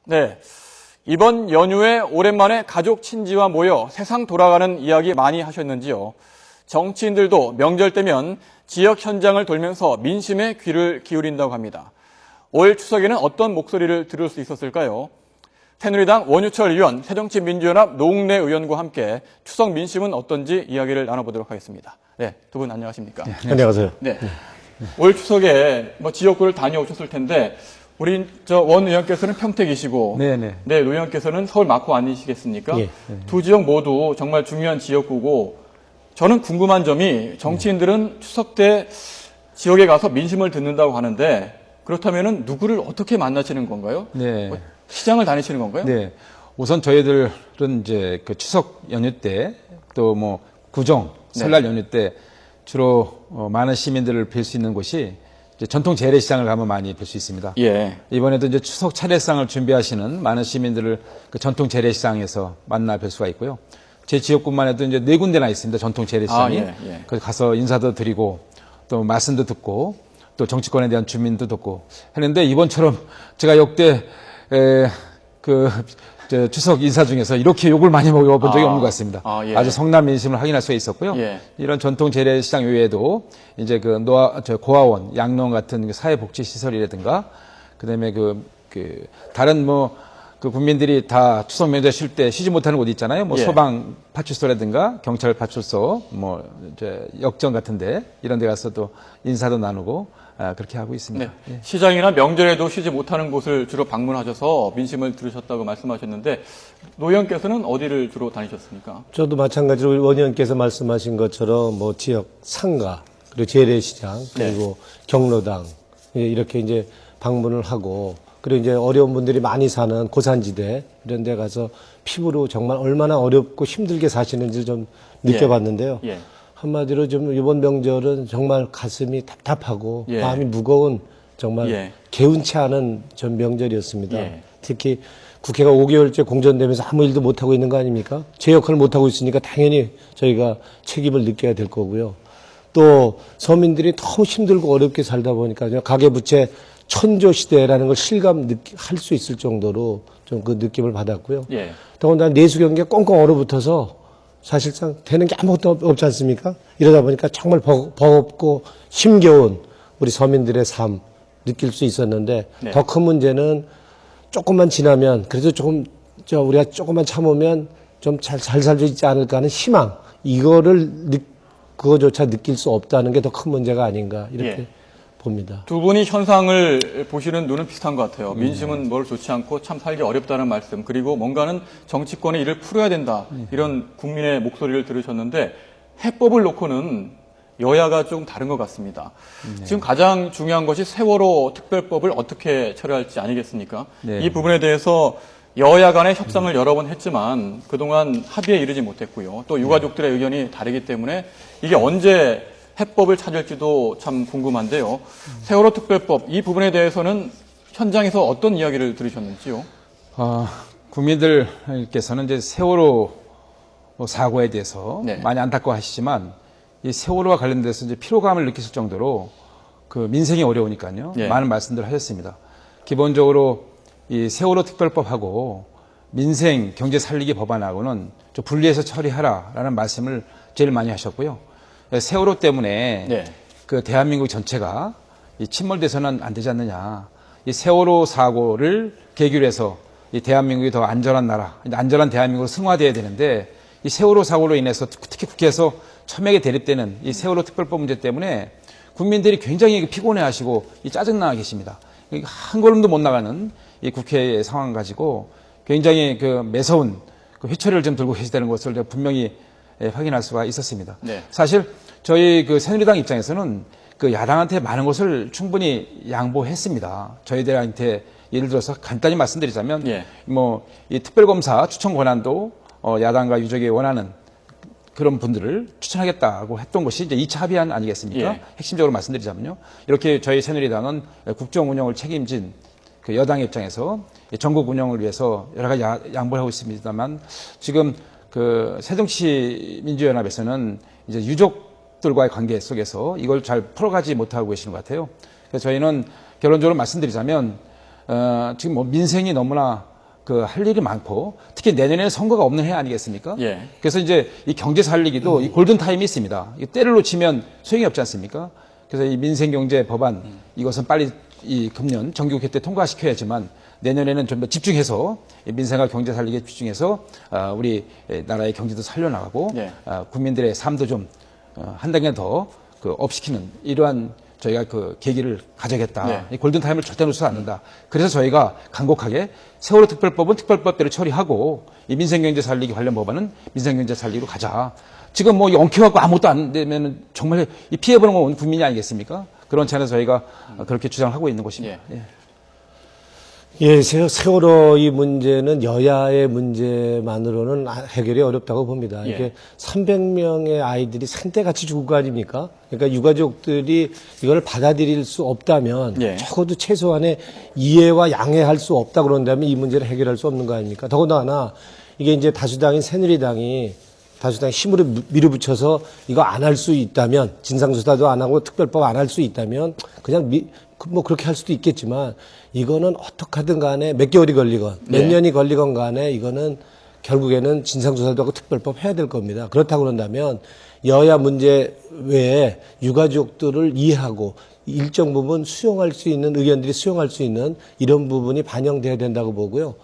네. 이번 연휴에 오랜만에 가족 친지와 모여 세상 돌아가는 이야기 많이 하셨는지요. 정치인들도 명절 때면 지역 현장을 돌면서 민심에 귀를 기울인다고 합니다. 올 추석에는 어떤 목소리를 들을 수 있었을까요? 새누리당 원유철 의원, 새정치민주연합 노웅래 의원과 함께 추석 민심은 어떤지 이야기를 나눠보도록 하겠습니다. 네, 두 분 안녕하십니까? 네, 안녕하세요. 네. 올 추석에 지역구를 다녀오셨을 텐데 우리 원 의원께서는 평택이시고, 네네. 네, 노 의원께서는 서울 마포 아니시겠습니까? 예. 두 지역 모두 정말 중요한 지역구고, 저는 궁금한 점이 정치인들은 추석 때 지역에 가서 민심을 듣는다고 하는데 그렇다면은 누구를 어떻게 만나시는 건가요? 네. 시장을 다니시는 건가요? 네. 우선 저희들은 이제 그 추석 연휴 때 또 뭐 구정, 설날 연휴 때 주로 많은 시민들을 뵐 수 있는 곳이 이제 전통 재래시장을 가면 많이 뵐 수 있습니다. 예. 이번에도 이제 추석 차례상을 준비하시는 많은 시민들을 그 전통 재래시장에서 만나 뵐 수가 있고요. 제 지역구만 해도 이제 4군데나 있습니다. 전통 재래시장이. 예. 거기 가서 인사도 드리고 또 말씀도 듣고 또 정치권에 대한 주민도 듣고 했는데 이번처럼 제가 역대 추석 인사 중에서 이렇게 욕을 많이 먹어본 적이 없는 것 같습니다. 예. 아주 성남 민심을 확인할 수가 있었고요. 예. 이런 전통 재래시장 외에도 이제 고아원, 양농 같은 사회복지시설이라든가 그다음에 다른 국민들이 다 추석 명절 쉴 때 쉬지 못하는 곳 있잖아요. 예. 소방 파출소라든가 경찰 파출소, 역정 같은데 이런 데 가서 또 인사도 나누고 그렇게 하고 있습니다. 네. 예. 시장이나 명절에도 쉬지 못하는 곳을 주로 방문하셔서 민심을 들으셨다고 말씀하셨는데 노 의원께서는 어디를 주로 다니셨습니까? 저도 마찬가지로 원 의원께서 말씀하신 것처럼 지역 상가 그리고 재래시장 그리고 경로당 이렇게 이제 방문을 하고 그리고 이제 어려운 분들이 많이 사는 고산지대 이런 데 가서 피부로 정말 얼마나 어렵고 힘들게 사시는지 좀 느껴봤는데요. 예. 한마디로 좀 이번 명절은 정말 가슴이 답답하고 예. 마음이 무거운 정말 개운치 않은 전 명절이었습니다. 예. 특히 국회가 5개월째 공전되면서 아무 일도 못하고 있는 거 아닙니까? 제 역할을 못하고 있으니까 당연히 저희가 책임을 느껴야 될 거고요. 또 서민들이 너무 힘들고 어렵게 살다 보니까 가계부채 천조 시대라는 걸 실감할 수 있을 정도로 좀 그 느낌을 받았고요. 예. 더군다나 내수 경기가 꽁꽁 얼어붙어서 사실상 되는 게 아무것도 없지 않습니까? 이러다 보니까 정말 버겁고 힘겨운 우리 서민들의 삶 느낄 수 있었는데 더 큰 문제는 조금만 지나면 그래도 우리가 조금만 참으면 좀 잘 살 수 있지 않을까 하는 희망 그거조차 느낄 수 없다는 게 더 큰 문제가 아닌가 이렇게 봅니다. 두 분이 현상을 보시는 눈은 비슷한 것 같아요. 민심은 뭘 좋지 않고 참 살기 어렵다는 말씀, 그리고 뭔가는 정치권의 일을 풀어야 된다, 이런 국민의 목소리를 들으셨는데 해법을 놓고는 여야가 좀 다른 것 같습니다. 지금 가장 중요한 것이 세월호 특별법을 어떻게 처리할지 아니겠습니까? 네. 이 부분에 대해서 여야 간의 협상을 여러 번 했지만 그동안 합의에 이르지 못했고요. 또 유가족들의 의견이 다르기 때문에 이게 언제 해법을 찾을지도 참 궁금한데요. 세월호 특별법 이 부분에 대해서는 현장에서 어떤 이야기를 들으셨는지요? 국민들께서는 이제 세월호 사고에 대해서 많이 안타까워하시지만 이 세월호와 관련돼서 이제 피로감을 느끼실 정도로 그 민생이 어려우니까요. 많은 말씀들을 하셨습니다. 기본적으로 이 세월호 특별법하고 민생 경제 살리기 법안하고는 좀 분리해서 처리하라라는 말씀을 제일 많이 하셨고요. 세월호 때문에 그 대한민국 전체가 이 침몰돼서는 안 되지 않느냐. 이 세월호 사고를 계기로 해서 이 대한민국이 더 안전한 나라, 안전한 대한민국으로 승화돼야 되는데 이 세월호 사고로 인해서 특히 국회에서 첨예하게 대립되는 이 세월호 특별법 문제 때문에 국민들이 굉장히 피곤해하시고 이 짜증나 계십니다. 한 걸음도 못 나가는 이 국회의 상황 가지고 굉장히 매서운 회초리를 좀 들고 계시다는 것을 분명히 확인할 수가 있었습니다. 사실 저희 새누리당 입장에서는 야당한테 많은 것을 충분히 양보했습니다. 저희들한테 예를 들어서 간단히 말씀드리자면 이 특별검사 추천 권한도 야당과 유족이 원하는 그런 분들을 추천하겠다고 했던 것이 이제 2차 합의안 아니겠습니까? 핵심적으로 말씀드리자면요. 이렇게 저희 새누리당은 국정 운영을 책임진 여당의 입장에서 전국 운영을 위해서 여러 가지 양보를 하고 있습니다만 지금 새정치민주연합에서는 이제 유족들과의 관계 속에서 이걸 잘 풀어가지 못하고 계시는 것 같아요. 그래서 저희는 결론적으로 말씀드리자면 지금 민생이 너무나 그 할 일이 많고 특히 내년에는 선거가 없는 해 아니겠습니까? 예. 그래서 이제 이 경제 살리기도 이 골든 타임이 있습니다. 이 때를 놓치면 소용이 없지 않습니까? 그래서 이 민생경제 법안 이것은 빨리 이 금년 정기국회 때 통과시켜야지만 내년에는 좀 더 집중해서 민생과 경제 살리기에 집중해서 우리 나라의 경제도 살려나가고 예. 국민들의 삶도 좀 한 단계 더 그 업시키는 이러한 저희가 그 계기를 가져야겠다. 네. 이 골든타임을 절대 놓치지 않는다. 그래서 저희가 간곡하게 세월호 특별법은 특별법대로 처리하고 이 민생경제 살리기 관련 법안은 민생경제 살리기로 가자. 지금 뭐 엉켜갖고 아무것도 안 되면 정말 이 피해보는 건 온 국민이 아니겠습니까? 그런 차원에서 저희가 그렇게 주장을 하고 있는 것입니다. 예. 예. 예, 세월호 이 문제는 여야의 문제만으로는 해결이 어렵다고 봅니다. 예. 이게 300명의 아이들이 산대같이 죽을 거 아닙니까? 그러니까 유가족들이 이걸 받아들일 수 없다면 예. 적어도 최소한의 이해와 양해할 수 없다 그런다면 이 문제를 해결할 수 없는 거 아닙니까? 더군다나 이게 이제 다수당인 새누리당이 힘으로 밀어붙여서 이거 안 할 수 있다면 진상조사도 안 하고 특별법 안 할 수 있다면 그냥 뭐 그렇게 할 수도 있겠지만 이거는 어떻게 하든 간에 몇 개월이 걸리건 몇 네. 년이 걸리건 간에 이거는 결국에는 진상조사도 하고 특별법 해야 될 겁니다. 그렇다고 그런다면 여야 문제 외에 유가족들을 이해하고 일정 부분 수용할 수 있는 의견들이 수용할 수 있는 이런 부분이 반영돼야 된다고 보고요.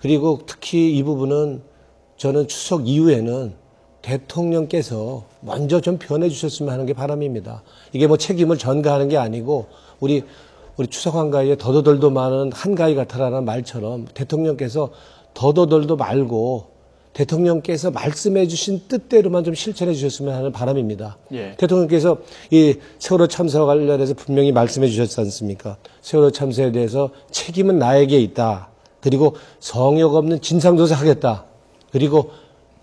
그리고 특히 이 부분은 저는 추석 이후에는 대통령께서 먼저 좀 변해 주셨으면 하는 게 바람입니다. 이게 뭐 책임을 전가하는 게 아니고 우리 추석 한가위에 더더덜도 많은 한가위 같아라는 말처럼 대통령께서 더더덜도 말고 대통령께서 말씀해 주신 뜻대로만 좀 실천해 주셨으면 하는 바람입니다. 예. 대통령께서 이 세월호 참사와 관련해서 분명히 말씀해 주셨지 않습니까? 세월호 참사에 대해서 책임은 나에게 있다. 그리고 성역 없는 진상조사 하겠다. 그리고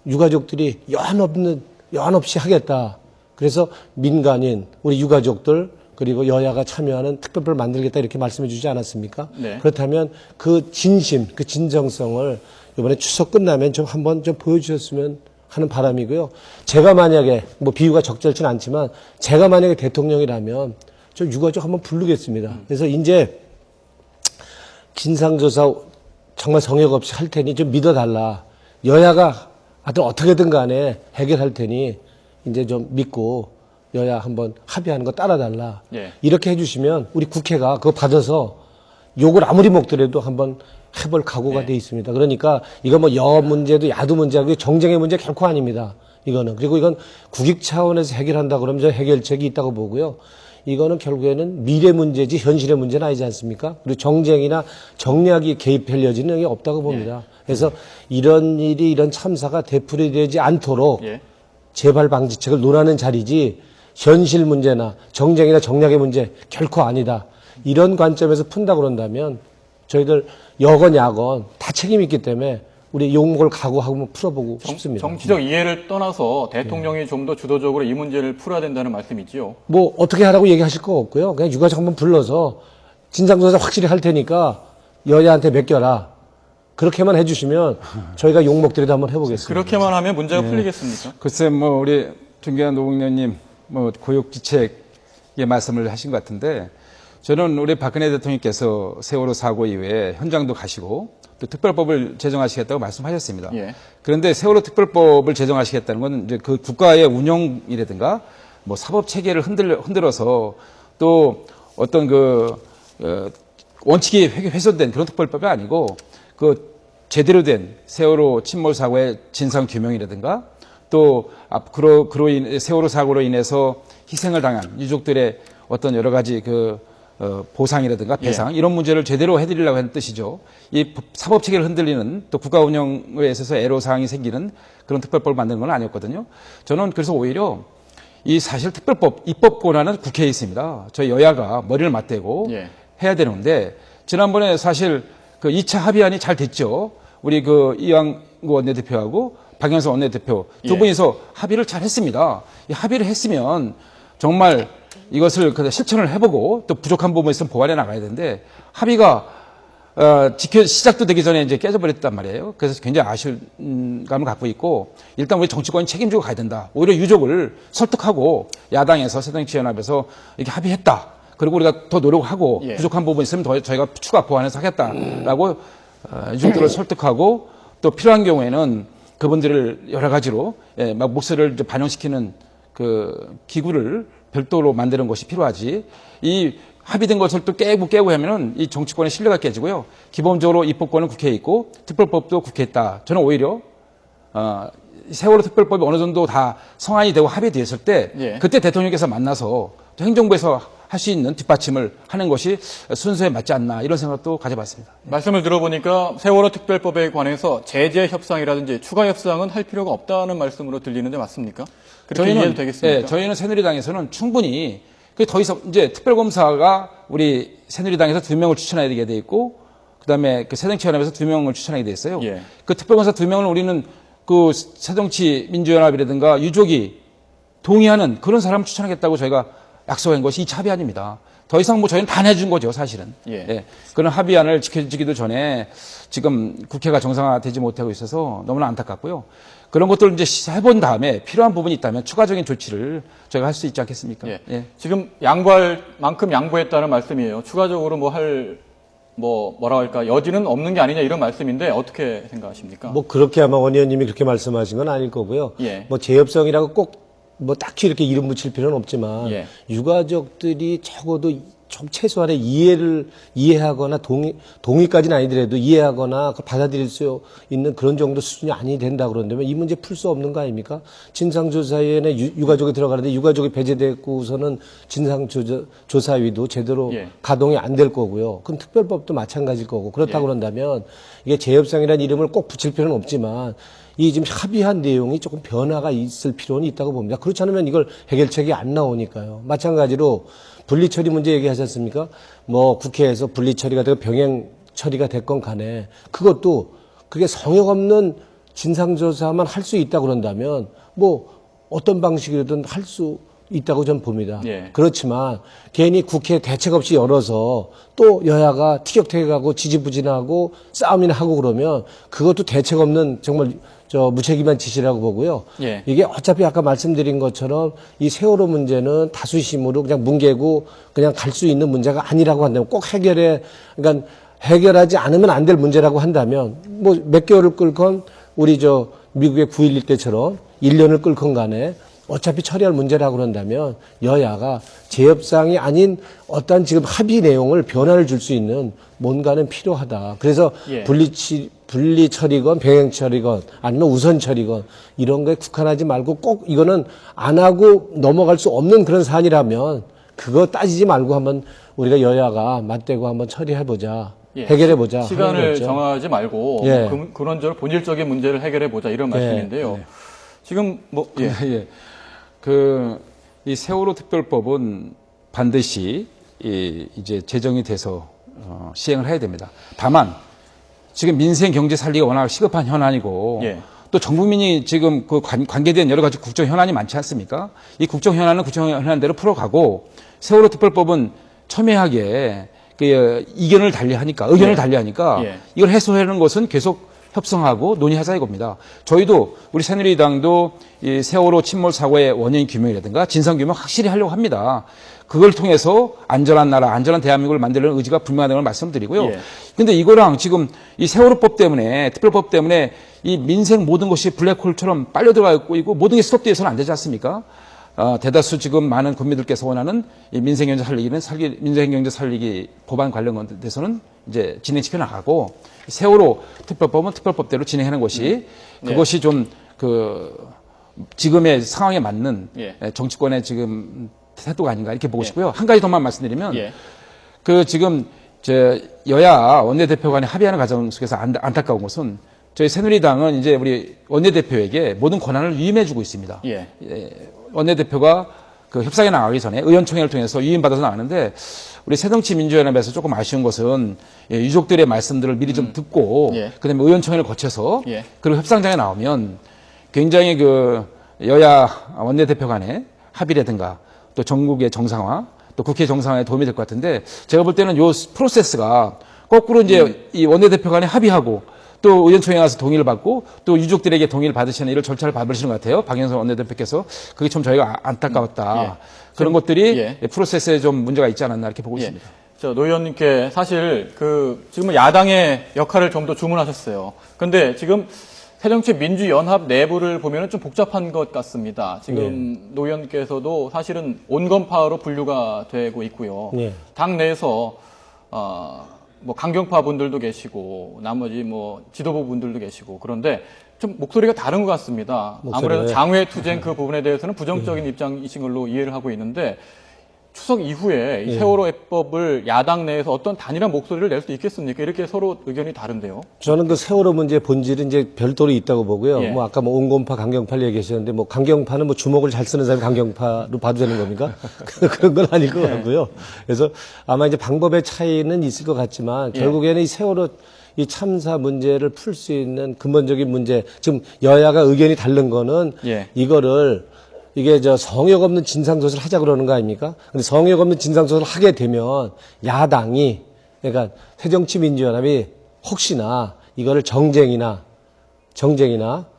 유가족들이 여한 없이 하겠다. 그래서 민간인, 우리 유가족들, 그리고 여야가 참여하는 특별법을 만들겠다 이렇게 말씀해 주지 않았습니까? 네. 그렇다면 그 진심, 그 진정성을 이번에 추석 끝나면 좀 한번 좀 보여주셨으면 하는 바람이고요. 제가 만약에, 뭐 비유가 적절치는 않지만, 제가 만약에 대통령이라면 좀 유가족 한번 부르겠습니다. 그래서 이제 진상조사 정말 성역 없이 할 테니 좀 믿어달라. 여야가 하여튼 어떻게든 간에 해결할 테니 이제 좀 믿고 여야 한번 합의하는 거 따라달라. 예. 이렇게 해주시면 우리 국회가 그거 받아서 욕을 아무리 먹더라도 한번 해볼 각오가 네. 돼 있습니다. 그러니까 이거 뭐 여 문제도 야도 문제고 정쟁의 문제 결코 아닙니다. 이거는. 그리고 이건 국익 차원에서 해결한다 그러면 저 해결책이 있다고 보고요. 이거는 결국에는 미래 문제지 현실의 문제는 아니지 않습니까? 그리고 정쟁이나 정략이 개입할 여지는 여기 없다고 봅니다. 그래서 이런 일이 이런 참사가 되풀이되지 않도록 예. 재발 방지책을 논하는 자리지 현실 문제나 정쟁이나 정략의 문제 결코 아니다. 이런 관점에서 푼다 그런다면 저희들 여건 야건 다 책임이 있기 때문에 우리 욕먹을 각오하고 풀어보고 싶습니다. 정치적 이해를 떠나서 대통령이 좀 더 주도적으로 이 문제를 풀어야 된다는 말씀이지요. 뭐 어떻게 하라고 얘기하실 거 없고요. 그냥 유가족 한번 불러서 진상조사 확실히 할 테니까 여야한테 맡겨라. 그렇게만 해주시면 저희가 욕먹더라도 한번 해보겠습니다. 그렇게만 하면 문제가 풀리겠습니까? 글쎄, 뭐, 우리 존경한 노국련님, 뭐, 고육지책의 말씀을 하신 것 같은데, 저는 우리 박근혜 대통령께서 세월호 사고 이후에 현장도 가시고, 또 특별법을 제정하시겠다고 말씀하셨습니다. 예. 그런데 세월호 특별법을 제정하시겠다는 건 이제 그 국가의 운영이라든가, 뭐, 사법 체계를 흔들어서 또 어떤 원칙이 훼손된 그런 특별법이 아니고, 그 제대로 된 세월호 침몰 사고의 진상 규명이라든가 또 세월호 사고로 인해서 희생을 당한 유족들의 어떤 여러 가지 보상이라든가 배상 이런 문제를 제대로 해드리려고 하는 뜻이죠. 이 사법 체계를 흔들리는 또 국가 운영에 있어서 애로 사항이 생기는 그런 특별법을 만드는 건 아니었거든요. 저는 그래서 오히려 이 사실 특별법 입법 권한은 국회에 있습니다. 저희 여야가 머리를 맞대고 해야 되는데 지난번에 사실 2차 합의안이 잘 됐죠. 우리 이왕구 원내대표하고 박영선 원내대표 두 분이서 합의를 잘 했습니다. 이 합의를 했으면 정말 이것을 실천을 해보고 또 부족한 부분이 있으면 보완해 나가야 되는데 합의가 시작도 되기 전에 이제 깨져버렸단 말이에요. 그래서 굉장히 아쉬운 감을 갖고 있고 일단 우리 정치권이 책임지고 가야 된다. 오히려 유족을 설득하고 야당에서 새정치연합에서 이렇게 합의했다. 그리고 우리가 더 노력하고 부족한 부분이 있으면 더 저희가 추가 보완해서 하겠다라고 유족들을 설득하고 또 필요한 경우에는 그분들을 여러 가지로 막 목소리를 이제 반영시키는 그 기구를 별도로 만드는 것이 필요하지. 이 합의된 것을 또 깨고 하면은 이 정치권의 신뢰가 깨지고요. 기본적으로 입법권은 국회에 있고 특별법도 국회에 있다. 저는 오히려 세월호 특별법이 어느 정도 다 성안이 되고 합의되었을 때 그때 대통령께서 만나서 행정부에서 할 수 있는 뒷받침을 하는 것이 순서에 맞지 않나 이런 생각도 가져봤습니다. 말씀을 들어보니까 세월호 특별법에 관해서 제재 협상이라든지 추가 협상은 할 필요가 없다는 말씀으로 들리는데 맞습니까? 그렇게 이해도 되겠습니까? 네, 저희는 새누리당에서는 충분히 더 이상 이제 특별검사가 우리 새누리당에서 2명을 추천하게 돼 있고 그다음에 그 새정치연합에서 2명을 추천하게 돼 있어요. 그 특별검사 2명을 우리는 그 새정치민주연합이라든가 유족이 동의하는 그런 사람을 추천하겠다고 저희가 약속한 것이 2차 합의안입니다. 더 이상 뭐 저희는 다 내준 거죠, 사실은. 그런 합의안을 지켜지기도 전에 지금 국회가 정상화되지 못하고 있어서 너무나 안타깝고요. 그런 것들을 이제 해본 다음에 필요한 부분이 있다면 추가적인 조치를 저희가 할 수 있지 않겠습니까? 지금 양보할 만큼 양보했다는 말씀이에요. 추가적으로 뭐라 할까 여지는 없는 게 아니냐 이런 말씀인데 어떻게 생각하십니까? 뭐 그렇게 아마 원 의원님이 그렇게 말씀하신 건 아닐 거고요. 뭐 재협상이라고 꼭 뭐 딱히 이렇게 이름 붙일 필요는 없지만 유가족들이 적어도 좀 최소한의 이해하거나 동의까지는 아니더라도 이해하거나 받아들일 수 있는 그런 정도 수준이 아니 된다 그런다면 이 문제 풀 수 없는 거 아닙니까? 진상조사위원회 유가족이 들어가는데 유가족이 배제됐고서는 진상조사위도 제대로 가동이 안 될 거고요. 그럼 특별법도 마찬가지일 거고 그렇다고 그런다면 이게 재협상이라는 이름을 꼭 붙일 필요는 없지만 이 지금 합의한 내용이 조금 변화가 있을 필요는 있다고 봅니다. 그렇지 않으면 이걸 해결책이 안 나오니까요. 마찬가지로 분리처리 문제 얘기하지 않습니까? 뭐 국회에서 분리처리가 되고 병행 처리가 됐건 간에 그것도 그게 성역 없는 진상조사만 할 수 있다고 그런다면 뭐 어떤 방식이든 할 수 있다고 저는 봅니다. 그렇지만 괜히 국회 대책 없이 열어서 또 여야가 티격태격하고 지지부진하고 싸움이나 하고 그러면 그것도 대책 없는 정말 무책임한 짓이라고 보고요. 이게 어차피 아까 말씀드린 것처럼 이 세월호 문제는 다수심으로 그냥 뭉개고 그냥 갈 수 있는 문제가 아니라고 한다면 꼭 그러니까 해결하지 않으면 안 될 문제라고 한다면 뭐 몇 개월을 끌건 우리 미국의 9.11 때처럼 1년을 끌건 간에 어차피 처리할 문제라고 그런다면 여야가 재협상이 아닌 어떤 지금 합의 내용을 변화를 줄 수 있는 뭔가는 필요하다. 그래서 분리 처리건 병행 처리건 아니면 우선 처리건 이런 거에 국한하지 말고 꼭 이거는 안 하고 넘어갈 수 없는 그런 사안이라면 그거 따지지 말고 한번 우리가 여야가 맞대고 한번 처리해보자. 해결해보자. 시간을 정하지 말고 그런저런 본질적인 문제를 해결해보자 이런 말씀인데요. 지금 이 세월호 특별법은 반드시 이제 제정이 돼서 시행을 해야 됩니다. 다만 지금 민생 경제 살리기가 워낙 시급한 현안이고 또 전 국민이 지금 그 관계된 여러 가지 국정 현안이 많지 않습니까? 이 국정 현안은 국정 현안대로 풀어가고 세월호 특별법은 첨예하게 의견을 달리하니까 이걸 해소하는 것은 계속 협상하고 논의하자 이겁니다. 저희도 우리 새누리당도 이 세월호 침몰 사고의 원인 규명이라든가 진상 규명 확실히 하려고 합니다. 그걸 통해서 안전한 나라, 안전한 대한민국을 만들려는 의지가 분명하다는 걸 말씀드리고요. 근데 이거랑 지금 이 세월호법 때문에 특별법 때문에 이 민생 모든 것이 블랙홀처럼 빨려 들어가 있고 모든 게 스톱되어서는 안 되지 않습니까? 대다수 지금 많은 국민들께서 원하는 이 민생경제 살리기 법안 관련 돼서는 이제 진행시켜 나가고 세월호 특별법은 특별법대로 진행하는 것이 그것이 좀 지금의 상황에 맞는 정치권의 지금 태도가 아닌가 이렇게 보고 싶고요. 한 가지 더만 말씀드리면 지금 여야 원내대표 간의 합의하는 과정 속에서 안타까운 것은 저희 새누리당은 이제 우리 원내대표에게 모든 권한을 위임해주고 있습니다. 원내대표가 협상에 나가기 전에 의원총회를 통해서 위임받아서 나가는데 우리 새정치민주연합에서 조금 아쉬운 것은 유족들의 말씀들을 미리 좀 듣고 그다음에 의원총회를 거쳐서 그리고 협상장에 나오면 굉장히 여야 원내대표 간의 합의라든가 또 전국의 정상화 또 국회 정상화에 도움이 될 것 같은데 제가 볼 때는 요 프로세스가 거꾸로 이제 이 원내대표 간에 합의하고 또 의원총회에 가서 동의를 받고 또 유족들에게 동의를 받으시는 이런 절차를 밟으시는 것 같아요. 박영선 원내대표께서. 그게 좀 저희가 안타까웠다. 그런 것들이 프로세스에 좀 문제가 있지 않았나 이렇게 보고 있습니다. 노 의원님께 사실 지금은 야당의 역할을 좀 더 주문하셨어요. 근데 지금 새정치민주연합 내부를 보면은 좀 복잡한 것 같습니다. 지금 노 의원께서도 사실은 온건파로 분류가 되고 있고요. 당 내에서 뭐 강경파 분들도 계시고 나머지 뭐 지도부 분들도 계시고 그런데 좀 목소리가 다른 것 같습니다. 아무래도 장외 투쟁 그 부분에 대해서는 부정적인 입장이신 걸로 이해를 하고 있는데 추석 이후에 이 세월호 해법을 야당 내에서 어떤 단일한 목소리를 낼 수 있겠습니까? 이렇게 서로 의견이 다른데요. 저는 그 세월호 문제의 본질은 이제 별도로 있다고 보고요. 뭐 아까 뭐 온건파, 강경파를 얘기하셨는데 뭐 강경파는 뭐 주먹을 잘 쓰는 사람이 강경파로 봐도 되는 겁니까? 그런 건 아닐 것 같고요. 그래서 아마 이제 방법의 차이는 있을 것 같지만 결국에는 이 세월호 이 참사 문제를 풀 수 있는 근본적인 문제, 지금 여야가 의견이 다른 거는 이거를 이게 성역 없는 진상조사를 하자 그러는 거 아닙니까? 근데 성역 없는 진상조사를 하게 되면 야당이, 그러니까 새정치민주연합이 혹시나 이거를 정쟁이나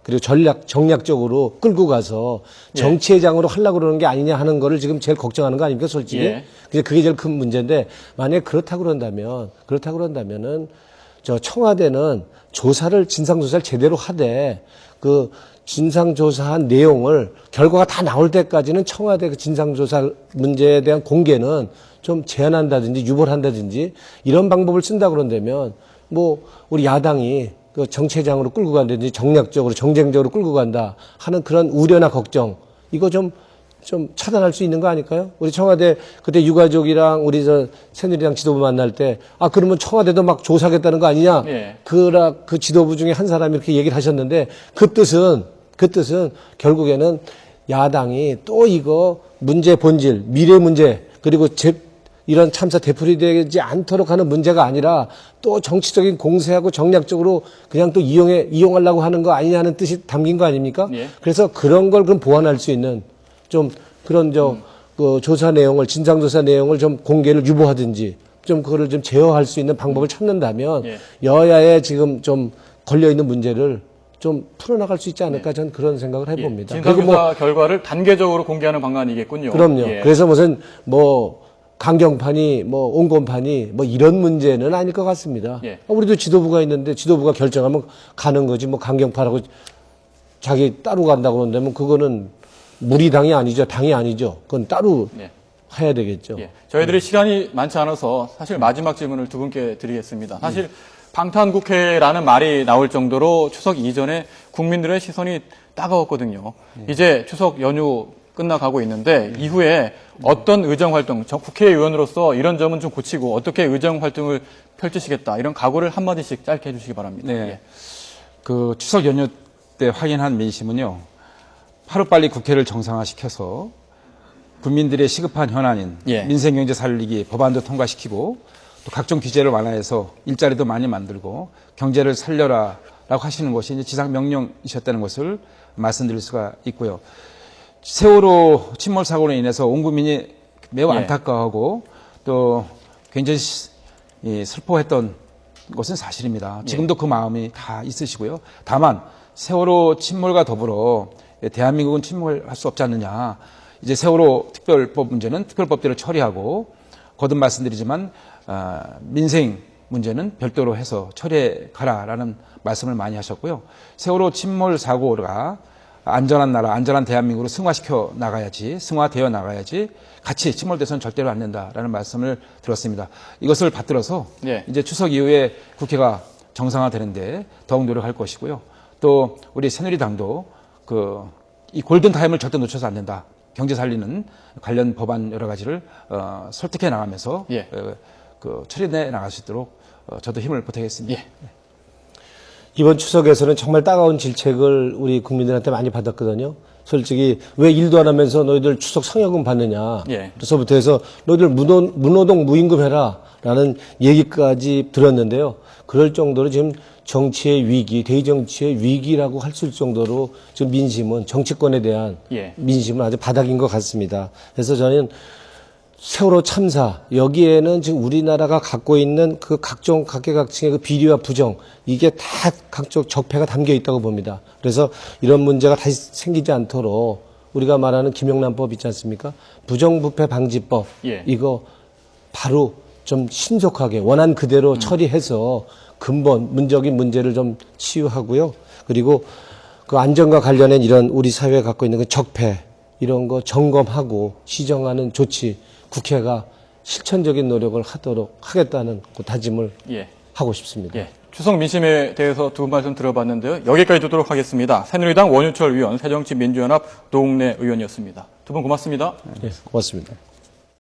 그리고 정략적으로 끌고 가서 정치회장으로 하려고 그러는 게 아니냐 하는 거를 지금 제일 걱정하는 거 아닙니까, 솔직히? 그게 제일 큰 문제인데 만약에 그렇다고 그런다면은 청와대는 진상조사를 제대로 하되 그 진상조사한 내용을 결과가 다 나올 때까지는 청와대 그 진상조사 문제에 대한 공개는 좀 제한한다든지 유보를 한다든지 이런 방법을 쓴다 그런다면 뭐 우리 야당이 그 정치회장으로 끌고 간다든지 정쟁적으로 끌고 간다 하는 그런 우려나 걱정 이거 좀 차단할 수 있는 거 아닐까요? 우리 청와대 그때 유가족이랑 우리 새누리당 지도부 만날 때 그러면 청와대도 막 조사하겠다는 거 아니냐? 그 지도부 중에 한 사람이 이렇게 얘기를 하셨는데 그 뜻은 결국에는 야당이 또 이거 문제 본질, 미래 문제 그리고 이런 참사 되풀이되지 않도록 하는 문제가 아니라 또 정치적인 공세하고 정략적으로 그냥 또 이용하려고 하는 거 아니냐는 뜻이 담긴 거 아닙니까? 그래서 그런 걸 그럼 보완할 수 있는 좀 그런 그 조사 내용을 진상조사 내용을 좀 공개를 유보하든지 좀 그거를 좀 제어할 수 있는 방법을 찾는다면 여야에 지금 좀 걸려 있는 문제를 좀 풀어나갈 수 있지 않을까 저는 그런 생각을 해봅니다. 진상조사 결과를 단계적으로 공개하는 방안이겠군요. 그럼요. 그래서 무슨 뭐 강경파니 뭐 온건파니 뭐 이런 문제는 아닐 것 같습니다. 우리도 지도부가 있는데 지도부가 결정하면 가는 거지 뭐 강경파라고 자기 따로 간다고 그런다면 그거는 우리 당이 아니죠. 당이 아니죠. 그건 따로 해야 되겠죠. 저희들이 시간이 많지 않아서 사실 마지막 질문을 두 분께 드리겠습니다. 사실 방탄국회라는 말이 나올 정도로 추석 이전에 국민들의 시선이 따가웠거든요. 이제 추석 연휴 끝나가고 있는데 이후에 어떤 의정활동, 국회의원으로서 이런 점은 좀 고치고 어떻게 의정활동을 펼치시겠다 이런 각오를 한마디씩 짧게 해주시기 바랍니다. 그 추석 연휴 때 확인한 민심은요. 하루빨리 국회를 정상화시켜서 국민들의 시급한 현안인 민생경제 살리기 법안도 통과시키고 또 각종 규제를 완화해서 일자리도 많이 만들고 경제를 살려라 라고 하시는 것이 이제 지상명령이셨다는 것을 말씀드릴 수가 있고요. 세월호 침몰 사고로 인해서 온 국민이 매우 안타까워하고 또 굉장히 슬퍼했던 것은 사실입니다. 지금도 그 마음이 다 있으시고요. 다만 세월호 침몰과 더불어 대한민국은 침몰할 수 없지 않느냐. 이제 세월호 특별법 문제는 특별법대로 처리하고 거듭 말씀드리지만 민생 문제는 별도로 해서 처리해 가라라는 말씀을 많이 하셨고요. 세월호 침몰 사고가 안전한 나라, 안전한 대한민국으로 승화되어 나가야지 같이 침몰돼서는 절대로 안 된다라는 말씀을 들었습니다. 이것을 받들어서 이제 추석 이후에 국회가 정상화되는데 더욱 노력할 것이고요. 또 우리 새누리당도 이 골든타임을 절대 놓쳐서 안 된다. 경제 살리는 관련 법안 여러 가지를 설득해 나가면서 처리해 나갈 수 있도록 저도 힘을 보태겠습니다. 이번 추석에서는 정말 따가운 질책을 우리 국민들한테 많이 받았거든요. 솔직히 왜 일도 안 하면서 너희들 추석 성여금 받느냐. 그래서부터 해서 너희들 무노동 무임금 해라 라는 얘기까지 들었는데요. 그럴 정도로 지금 정치의 위기, 대정치의 위기라고 할 수 있을 정도로 지금 민심은 정치권에 대한 민심은 아주 바닥인 것 같습니다. 그래서 저는 세월호 참사 여기에는 지금 우리나라가 갖고 있는 그 각계각층의 그 비리와 부정 이게 다 각종 적폐가 담겨 있다고 봅니다. 그래서 이런 문제가 다시 생기지 않도록 우리가 말하는 김영란법 있지 않습니까? 부정부패 방지법 이거 바로 좀 신속하게 원안 그대로 처리해서 근본 문적인 문제를 좀 치유하고요. 그리고 그 안전과 관련된 이런 우리 사회가 갖고 있는 그 적폐 이런 거 점검하고 시정하는 조치 국회가 실천적인 노력을 하도록 하겠다는 그 다짐을 하고 싶습니다. 추석 민심에 대해서 두 분 말씀 들어봤는데요. 여기까지 듣도록 하겠습니다. 새누리당 원유철 의원, 새정치민주연합 노웅래 의원이었습니다. 두 분 고맙습니다. 고맙습니다.